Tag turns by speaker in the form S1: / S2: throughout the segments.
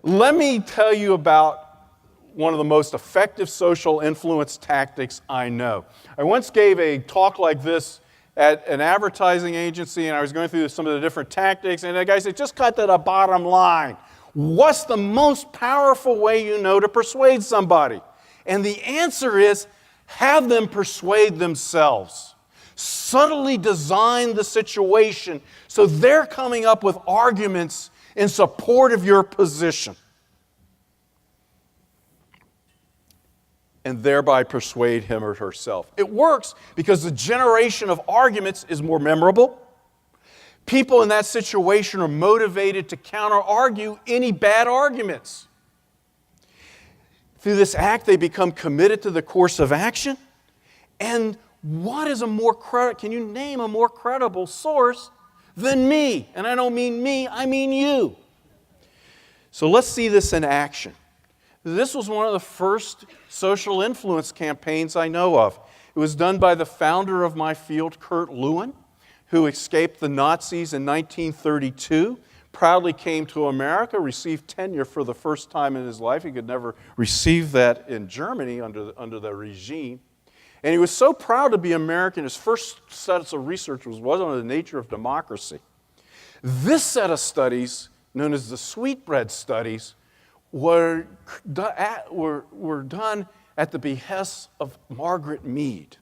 S1: Let me tell you about one of the most effective social influence tactics I know. I once gave a talk like this at an advertising agency, and I was going through some of the different tactics, and the guy said, just cut to the bottom line. What's the most powerful way you know to persuade somebody? And the answer is, have them persuade themselves. Subtly design the situation so they're coming up with arguments in support of your position. And thereby persuade him or herself. It works because the generation of arguments is more memorable. People in that situation are motivated to counter-argue any bad arguments. Through this act, they become committed to the course of action. And what is can you name a more credible source than me? And I don't mean me, I mean you. So let's see this in action. This was one of the first social influence campaigns I know of. It was done by the founder of my field, Kurt Lewin, who escaped the Nazis in 1932, proudly came to America, received tenure for the first time in his life. He could never receive that in Germany under the regime. And he was so proud to be American, his first set of research was on the nature of democracy. This set of studies, known as the sweetbread studies, were done at the behest of Margaret Mead.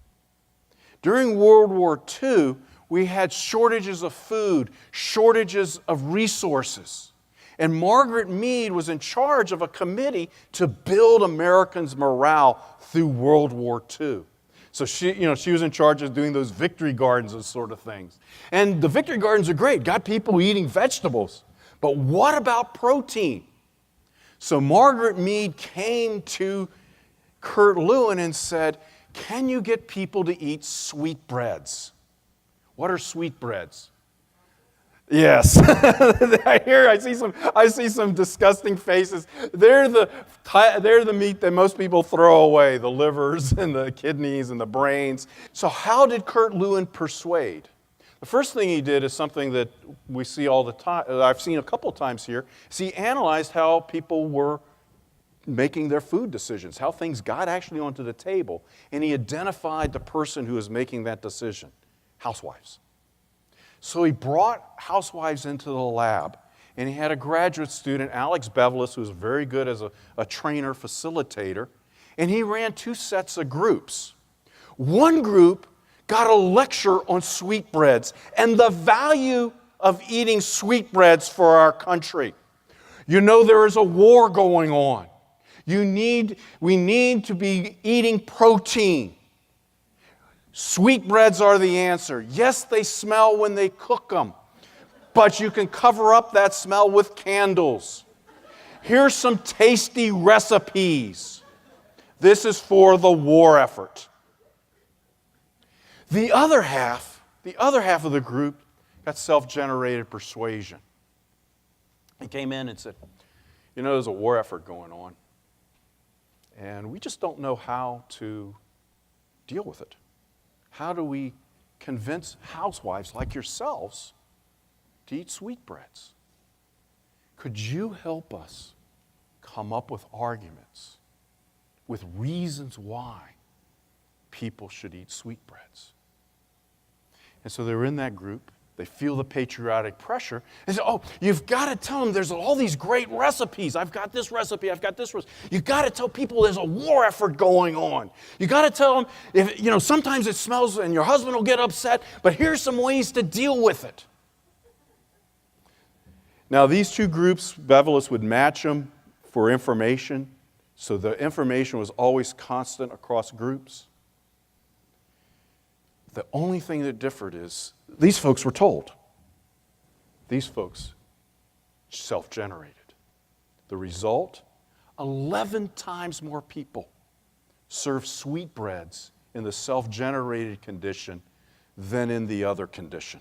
S1: During World War II, we had shortages of food, shortages of resources. And Margaret Mead was in charge of a committee to build Americans' morale through World War II. So she was in charge of doing those victory gardens and sort of things. And the victory gardens are great, got people eating vegetables. But what about protein? So Margaret Mead came to Kurt Lewin and said, can you get people to eat sweetbreads? What are sweetbreads? Yes. I see some disgusting faces. They're the meat that most people throw away, the livers and the kidneys and the brains. So how did Kurt Lewin persuade? The first thing he did is something that we see all the time, I've seen a couple times here, is he analyzed how people were making their food decisions, how things got actually onto the table, and he identified the person who was making that decision, housewives. So he brought housewives into the lab, and he had a graduate student, Alex Bevelis, who was very good as a trainer, facilitator, and he ran two sets of groups. One group got a lecture on sweetbreads and the value of eating sweetbreads for our country. You know, there is a war going on. We need to be eating protein. Sweetbreads are the answer. Yes, they smell when they cook them, but you can cover up that smell with candles. Here's some tasty recipes. This is for the war effort. The other half of the group got self-generated persuasion. He came in and said, you know, there's a war effort going on, and we just don't know how to deal with it. How do we convince housewives like yourselves to eat sweetbreads? Could you help us come up with arguments, with reasons why people should eat sweetbreads? And so they were in that group. They feel the patriotic pressure. They say, oh, you've got to tell them there's all these great recipes. I've got this recipe. I've got this recipe. You've got to tell people there's a war effort going on. You've got to tell them, sometimes it smells and your husband will get upset, but here's some ways to deal with it. Now, these two groups, Bevelis would match them for information, so the information was always constant across groups. The only thing that differed is these folks were told. These folks self-generated. The result, 11 times more people served sweetbreads in the self-generated condition than in the other condition.